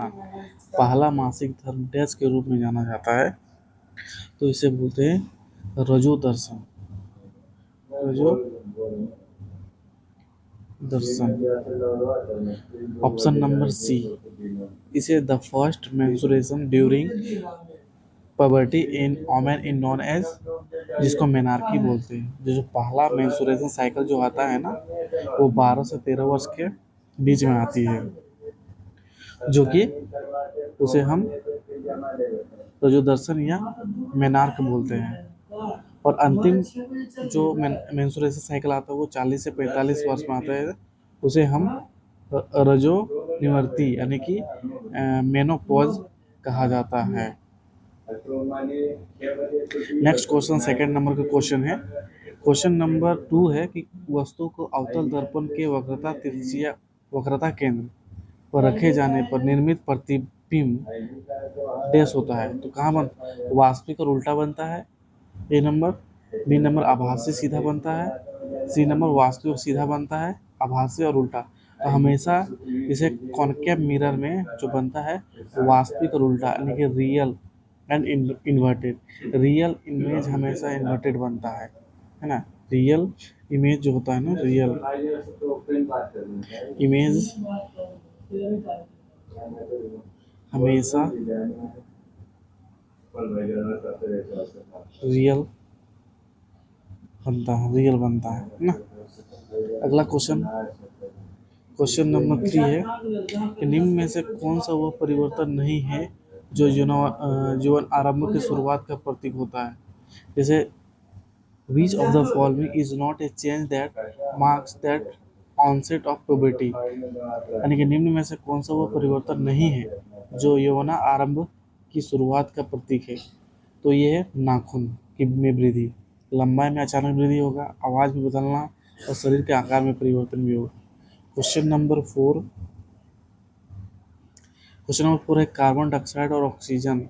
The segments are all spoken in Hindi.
पहला मासिक धर्म डैश के रूप में जाना जाता है, तो इसे बोलते हैं रजो दर्शन। रजो दर्शन। ऑप्शन नंबर सी, इसे the first menstruation during puberty in women in known age, जिसको मेनार्की बोलते हैं। जो पहला मेंसुरेशन साइकिल जो आता है ना, वो 12 से 13 वर्ष के बीच में आती है, जो कि उसे हम रजोदर्शन या मेनार्क बोलते हैं। और अंतिम जो मेंसुरेशन साइकिल आता है वो 40 से 45 वर्ष में आता है, उसे हम रजो निवर्ती यानी कि मेनोपॉज कहा जाता है। नेक्स्ट क्वेश्चन सेकंड नंबर का क्वेश्चन है। क्वेश्चन नंबर 2 है कि वस्तु को अवतल दर्पण के वक्रता तिरछिया वक्रता केंद्र पर रखे जाने पर निर्मित प्रतिबिंब डैश होता है, तो कहाँ वास्तविक और उल्टा बनता है। ए नंबर, बी नंबर आभासी सीधा बनता है, सी नंबर वास्तविक और सीधा बनता है, आभासी और उल्टा। तो हमेशा इसे कॉनकेव मिरर में जो बनता है वास्तविक और उल्टा यानी कि real and inverted. Real image हमेशा इन्वर्टेड बनता है ना। रियल इमेज जो होता है ना, रियल इमेज हमेशा रियल रियल बनता है ना। अगला क्वेश्चन, क्वेश्चन नंबर 3 है कि निम्न में से कौन सा वह परिवर्तन नहीं है जो जीवन आरंभ की शुरुआत का प्रतीक होता है। जैसे which of the following is not a change that marks that onset of puberty, यानी कि निम्न में से कौन सा वो परिवर्तन नहीं है जो यौवन आरंभ की शुरुआत का प्रतीक है। तो ये है नाखून की में वृद्धि, लंबाई में अचानक वृद्धि होगा, आवाज़ में बदलना और शरीर के आकार में परिवर्तन भी होगा। क्वेश्चन नंबर 4, क्वेश्चन नंबर 4 है कार्बन डाइऑक्साइड और ऑक्सीजन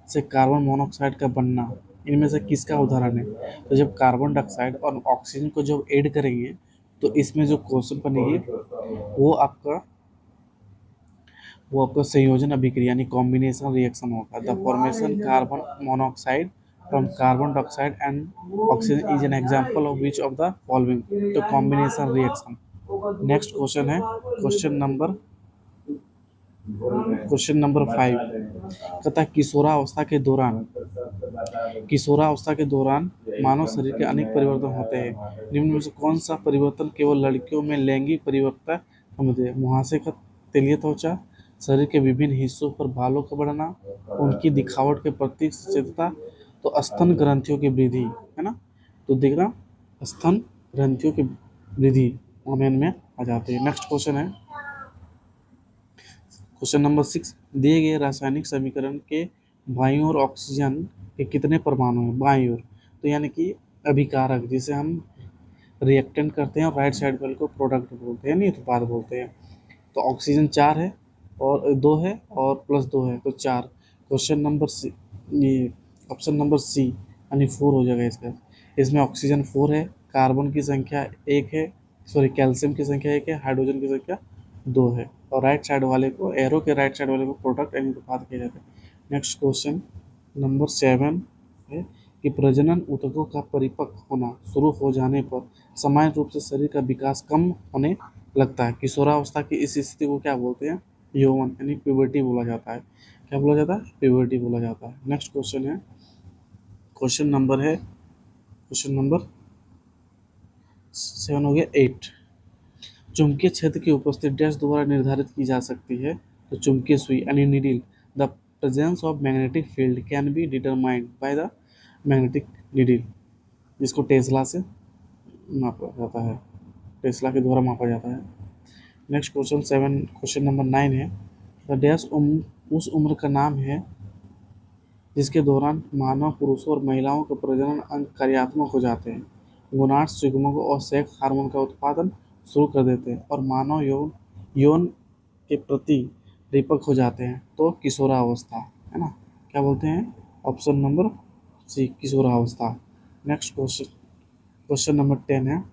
से कार्बन मोनोऑक्साइड का बनना इनमें से किसका उदाहरण है। तो जब कार्बन डाइऑक्साइड और ऑक्सीजन को जब ऐड करेंगे तो इसमें जो क्वेश्चन बनेगी वो आपका संयोजन अभिक्रिया यानी कॉम्बिनेशन रिएक्शन होगा। The formation carbon monoxide from carbon dioxide and oxygen is an example of which of the following, तो कॉम्बिनेशन रिएक्शन। नेक्स्ट क्वेश्चन है क्वेश्चन नंबर 5, कहता है किशोरावस्था के दौरान मानव शरीर के अनेक परिवर्तन होते हैं। निम्न में से कौन सा परिवर्तन केवल लड़कियों में लैंगिक परिवर्तन होते हैं। मुहासे का तेलीय त्वचा, शरीर के विभिन्न हिस्सों पर बालों का बढ़ना, उनकी दिखावट के प्रति सचेतता, तो स्तन ग्रंथियों की वृद्धि, है ना। तो देखना स्तन ग्रंथियों की वृद्धि ओमेन में आ जाती है। नेक्स्ट क्वेश्चन है क्वेश्चन नंबर 6, दिए गए रासायनिक समीकरण के बाईं ओर ऑक्सीजन के कितने परमाणु हैं। बाईं ओर तो यानी कि अभिकारक, जिसे हम रिएक्टेंट करते हैं और राइट साइड वाले को प्रोडक्ट बोलते हैं, नहीं उत्पाद बोलते हैं। तो ऑक्सीजन 4 है और 2 है और प्लस 2 है, तो 4। क्वेश्चन नंबर सी, ये ऑप्शन नंबर सी यानी 4 हो जाएगा इसका। इसमें ऑक्सीजन 4 है, कार्बन की संख्या 1 है, सॉरी कैल्शियम की संख्या 1 है, हाइड्रोजन की संख्या 2 है, और राइट साइड वाले को एरो के राइट साइड वाले को प्रोडक्ट यानी उत्पाद किया जाता है। नेक्स्ट क्वेश्चन नंबर 7 है कि प्रजनन ऊतकों का परिपक्व होना शुरू हो जाने पर सामान्य रूप से शरीर का विकास कम होने लगता है। किशोरावस्था की इस स्थिति को क्या बोलते हैं। यौवन यानी प्यूबर्टी बोला जाता है। क्या बोला जाता है, प्यूबर्टी बोला जाता है। नेक्स्ट क्वेश्चन है क्वेश्चन नंबर 7 हो गया 8, चुंबकीय क्षेत्र की उपस्थिति डैश द्वारा निर्धारित की जा सकती है। तो चुंबकीय सुई यानी needle, the presence of magnetic field can be determined by the magnetic needle, जिसको टेस्ला से मापा जाता है, टेस्ला के द्वारा मापा जाता है। नेक्स्ट क्वेश्चन नंबर 9 है द डैश उस उम्र का नाम है जिसके दौरान मानव पुरुषों और महिलाओं के प्रजनन अंग कार्यात्मक हो जाते हैं, गोनाड्स युग्मकों और सेक्स हार्मोन का उत्पादन शुरू कर देते हैं और मानव यौन के प्रति परिपक्व हो जाते हैं। तो किशोरावस्था, है ना। क्या बोलते हैं, ऑप्शन नंबर सी किशोरावस्था। नेक्स्ट क्वेश्चन नंबर 10 है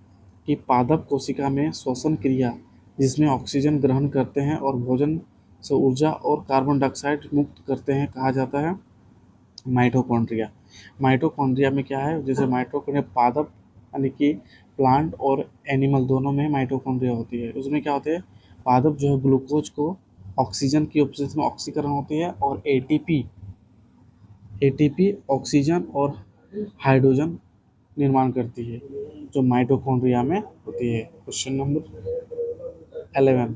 कि पादप कोशिका में श्वसन क्रिया जिसमें ऑक्सीजन ग्रहण करते हैं और भोजन से ऊर्जा और कार्बन डाइऑक्साइड मुक्त करते हैं कहा जाता है माइटोकॉन्ड्रिया। माइटोकॉन्ड्रिया में क्या है, जैसे माइटोकॉन्ड्रिया पादप यानी कि प्लांट और एनिमल दोनों में माइटोकॉन्ड्रिया होती है। उसमें क्या होते हैं, पादप जो है ग्लूकोज को ऑक्सीजन की उपस्थिति में ऑक्सीकरण होती है और एटीपी एटीपी ऑक्सीजन और हाइड्रोजन निर्माण करती है जो माइटोकॉन्ड्रिया में होती है। क्वेश्चन नंबर 11,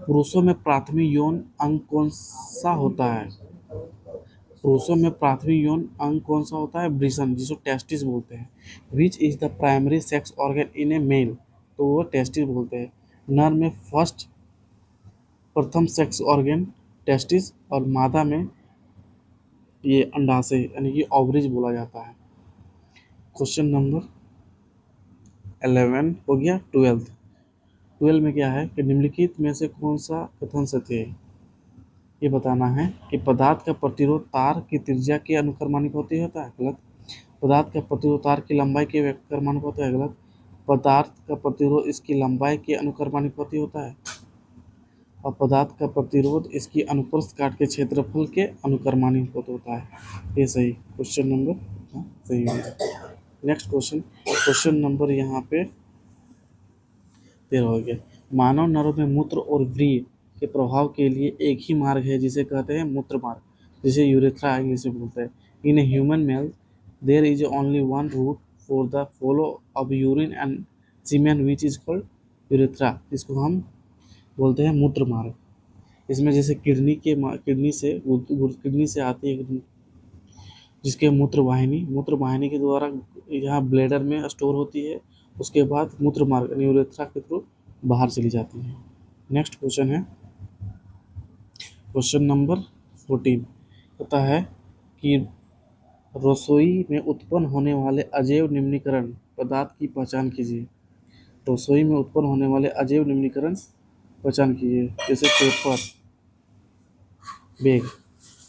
पुरुषों में प्राथमिक यौन अंग कौन सा होता है? पुरुषों में प्राथमिक यौन अंग कौन सा होता है? वृषण, जिसको टेस्टिस बोलते हैं। Which is the primary sex organ in a male, तो वो टेस्टिस बोलते हैं। नर में प्रथम सेक्स ऑर्गन टेस्टिस और मादा में ये अंडाशय यानी कि ओवरीज बोला जाता है। क्वेश्चन नंबर 11 हो गया। 12 में क्या है कि निम्नलिखित में से कौन सा कथन सत्य है? ये बताना है कि पदार्थ का प्रतिरोध तार की त्रिज्या के अनुक्रमानुपाती होता है, गलत। पदार्थ का प्रतिरोध तार की लंबाई के अनुक्रमानुपाती है, गलत। पदार्थ का प्रतिरोध इसकी लंबाई के अनुक्रमानुपाती होता है और पदार्थ का प्रतिरोध इसकी अनुप्रस्थ काट के क्षेत्रफल के अनुक्रमानुपाती होता है। ये सही क्वेश्चन नंबर, हाँ, सही होगा। नेक्स्ट क्वेश्चन, क्वेश्चन नंबर यहाँ पे 13 हो गया। मानव नरों में मूत्र और व्रीहि के प्रभाव के लिए एक ही मार्ग है जिसे कहते हैं मूत्र मार्ग, जिसे यूरेथ्रा इंग्लिश में बोलते हैं। In a human male there is only one route for the flow of urine and semen which is called urethra, जिसको हम बोलते हैं मूत्र मार्ग। इसमें जैसे किडनी से आती है, जिसके मूत्र वाहिनी के द्वारा यहाँ ब्लैडर में स्टोर होती है, उसके बाद मूत्र मार्ग यूरेथ्रा के थ्रू बाहर चली जाती है। नेक्स्ट क्वेश्चन है क्वेश्चन नंबर 14, होता है कि रसोई में उत्पन्न होने वाले अजैव निम्नीकरण पदार्थ की पहचान कीजिए। रसोई में उत्पन्न होने वाले अजैव निम्नीकरण पहचान कीजिए, जैसे पेपर बैग,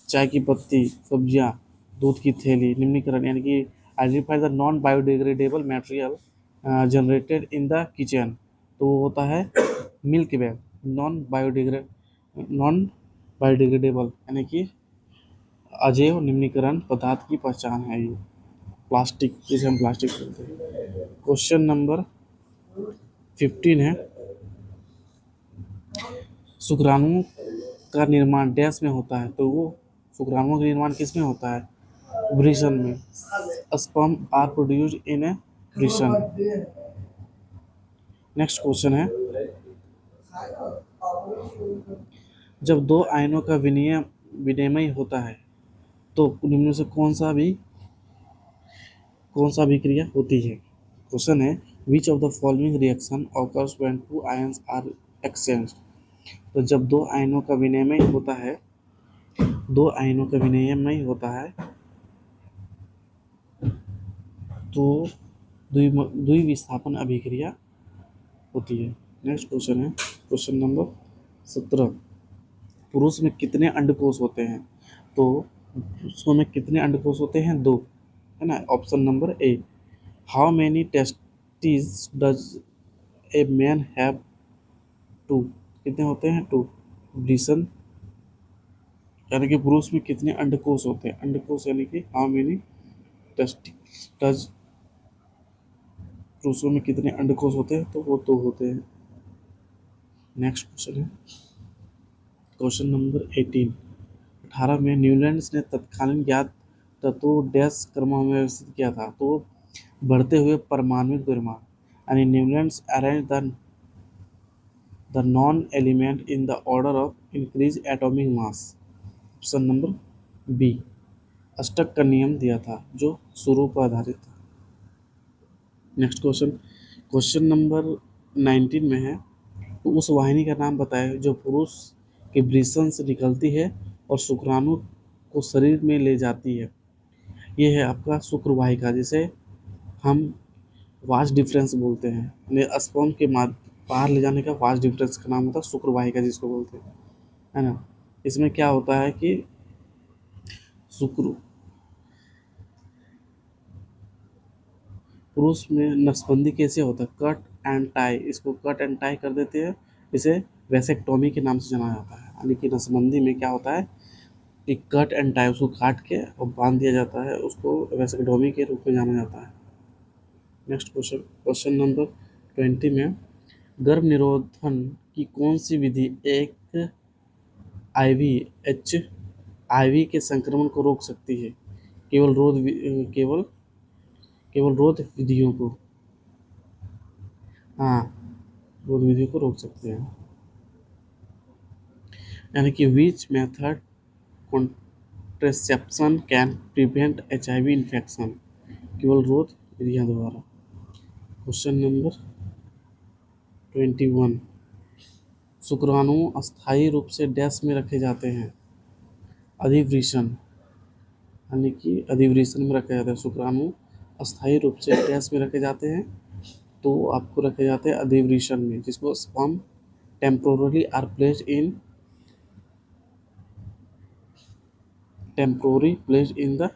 चाय की पत्ती, सब्जियां, दूध की थैली। निम्नीकरण यानी कि identify the non biodegradable material generated in the kitchen, तो वो होता है मिल्क बैग। नॉन बायोडिग्रेडेबल यानी कि अजैव निम्नीकरण पदार्थ की पहचान है ये। प्लास्टिक, जिसे हम प्लास्टिक बोलते हैं। क्वेश्चन नंबर 15 है, शुक्राणु का निर्माण डैश में होता है, तो वो शुक्राणुओं का निर्माण किस में होता है? वृषण में। स्पर्म आर प्रोड्यूस्ड इन ए वृषण। नेक्स्ट क्वेश्चन है, जब दो आयनों का विनिमय होता है तो निम्न से कौन सा अभिक्रिया होती है? क्वेश्चन है, which of the following reaction occurs when two ions are exchanged, तो जब दो आयनों का विनिमय होता है तो द्विविस्थापन अभिक्रिया होती है। नेक्स्ट क्वेश्चन है क्वेश्चन नंबर 17, पुरुष में कितने अंडकोश होते हैं? तो पुरुषों में कितने अंडकोश होते हैं? 2, है ना। Option number A. How many testis does a man have? 2, कितने होते हैं? 2। वृषण यानी कि पुरुष में कितने अंडकोश होते हैं? अंडकोश यानी कि हाउ मैनी टेस्टिस डज, पुरुषों में कितने अंडकोश होते हैं? तो वो 2 होते हैं। नेक्स्ट क्वेश्चन है क्वेश्चन नंबर 18 में न्यूलैंड्स ने तत्कालीन ज्ञात तत्वों डैश क्रम में व्यवस्थित किया था, तो बढ़ते हुए परमाणुक द्रव्यमान यानी Newlands arrange the non element in the order of increase atomic mass. Option number B. अष्टक का नियम दिया था जो स्वरूप पर आधारित था। नेक्स्ट क्वेश्चन क्वेश्चन नंबर 19 में है, तो उस वाहिनी का नाम बताएं जो पुरुष के वृषण से निकलती है और शुक्राणु को शरीर में ले जाती है। ये है आपका शुक्र वाहिका, जिसे हम वास्ट डिफरेंस बोलते हैं, यानी स्पर्म के बाहर ले जाने का वास्ट डिफरेंस का नाम होता है शुक्र वाहिका, जिसको बोलते हैं, है ना। इसमें क्या होता है कि शुक्र पुरुष में नसबंदी कैसे होता है? कट एंड टाई, इसको कट एंड टाई कर देते हैं, इसे वैसेक्टोमी के नाम से जाना जाता है। यानी कि नसबंदी में क्या होता है कि कट एंड टाई, उसको काट के और बांध दिया जाता है, उसको वैसेक्टोमी के रूप में जाना जाता है। नेक्स्ट क्वेश्चन, क्वेश्चन नंबर 20 में गर्भ निरोधन की कौन सी विधि एक आईवी एच आईवी के संक्रमण को रोक सकती है? केवल केवल रोध विधियों को, हाँ, रोध विधियों को रोक सकते हैं। यानी कि which method contraception can prevent HIV infection? केवल रोध विधियों द्वारा। क्वेश्चन नंबर 21, शुक्राणु अस्थायी रूप से डैश में रखे जाते हैं? अधिवृषण, यानी कि अधिवृषण में रखे जाते हैं। शुक्राणु अस्थायी रूप से डैश में रखे जाते हैं, तो आपको रखे जाते हैं अधिवृषण में, जिसको sperm temporary are placed in the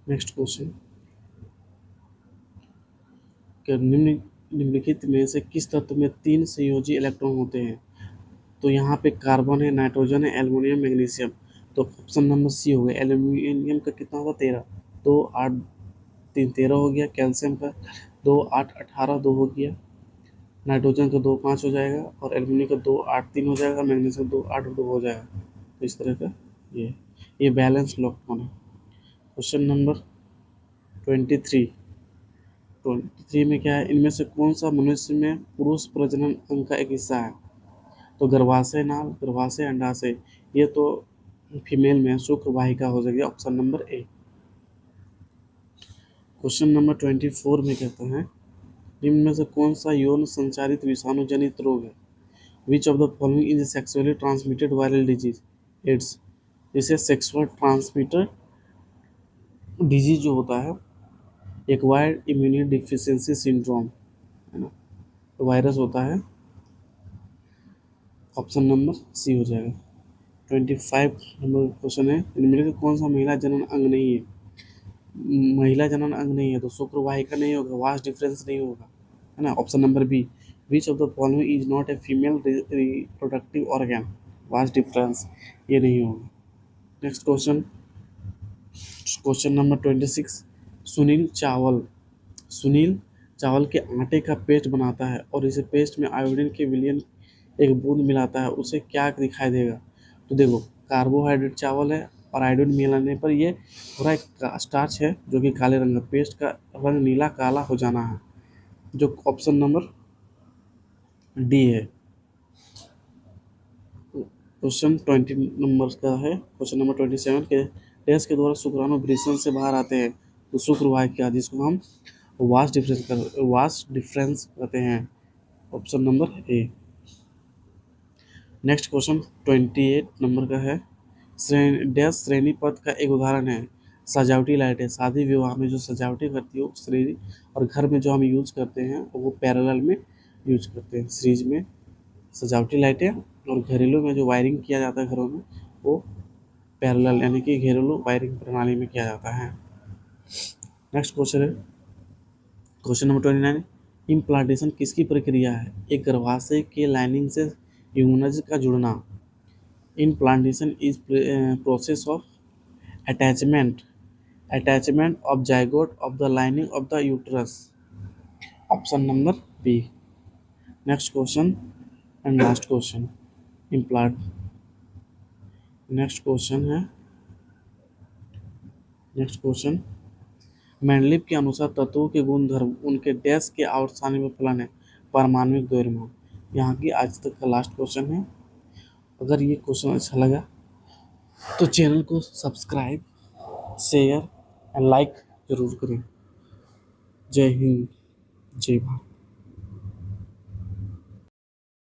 next question, निम्नलिखित में से किस तत्व में 3 संयोजी इलेक्ट्रॉन होते हैं? तो यहाँ पे कार्बन है, नाइट्रोजन है, एल्युमिनियम, मैग्नीशियम। तो ऑप्शन नंबर सी हो गया। एल्युमिनियम का कितना होगा? 13, 2 8 3 13 हो गया। कैल्शियम का 2 8 18 2 हो गया। नाइट्रोजन का 2 5 हो जाएगा, और एल्युमिनियम का 2 8 3 हो जाएगा। मैग्नीशियम 2 8 2 हो जाएगा। तो इस तरह का ये बैलेंस इलेक्ट्रॉन है। क्वेश्चन नंबर 23, 23 में क्या है? इनमें से कौन सा मनुष्य में पुरुष प्रजनन अंग का एक हिस्सा है? तो गर्भाशय नाल, गर्भाशय अंडाशय, ये तो फीमेल में शुक्र वाहिका हो जाएगी। Option number A. Question number 24 में कहते हैं निम्न में से कौन सा यौन संचारित विषाणु जनित रोग है? Which of the following is sexually transmitted viral disease? AIDS. जिसे सेक्सुअल ट्रांसमिटेड डिजीज जो होता है, एक्वायर्ड इम्यूनी डिफिशियंसी सिंड्रोम, है ना, तो वायरस होता है। ऑप्शन नंबर सी हो जाएगा। 25 नंबर क्वेश्चन है इनमें से कौन सा महिला जनन अंग नहीं है? महिला जनन अंग नहीं है तो शुक्र वाहिका नहीं होगा, वास डिफरेंस नहीं होगा, है ना। Option number B, which of the following is not a female reproductive organ? Vas deferens, ये नहीं होगा। Next question, question number 26, Sunil चावल सुनील चावल के आटे का पेस्ट बनाता है और इसे पेस्ट में आयोडीन के विलयन एक बूंद मिलाता है, उसे क्या दिखाई देगा? तो देखो, कार्बोहाइड्रेट चावल है और आयोडीन मिलाने पर ये पूरा एक स्टार्च है जो कि काले रंग का, पेस्ट का रंग नीला काला हो जाना है, जो ऑप्शन नंबर डी है। क्वेश्चन 20 नंबर का है। क्वेश्चन नंबर 27 के टेस्ट के द्वारा शुक्राणु वृषण से बाहर आते हैं तो शुक्र वाहिका, जिसको हम वास डिफरेंस कहते हैं। Option number A. Next question 28 number का है डैश श्रेणी पद का एक उदाहरण है? सजावटी लाइटें, शादी विवाह में जो सजावटी करती है वो श्रेणी, और घर में जो हम यूज करते हैं वो पैरेलल में यूज करते हैं। सीरीज में सजावटी लाइटें, और घरेलू में जो वायरिंग किया जाता है घरों में वो पैरेलल, यानी कि घरेलू वायरिंग प्रणाली में किया जाता है। नेक्स्ट क्वेश्चन है क्वेश्चन नंबर 29, इम्प्लांटेशन किसकी प्रक्रिया है? एक गर्भाशय के लाइनिंग से ह्यूमनज का जुड़ना। Implantation is process of attachment of zygote of the lining of the uterus. Option number B. Next question and last question. Implant. Next question है नेक्स्ट क्वेश्चन, मैंडलिप के अनुसार तत्वों के गुणधर्म उनके डैश के आवर्त में फलन है? पारमाणविक द्रव्यमान। यहाँ की आज तक का लास्ट क्वेश्चन है। अगर ये क्वेश्चन अच्छा लगा तो चैनल को सब्सक्राइब, शेयर एंड लाइक जरूर करें। जय हिंद, जय भारत।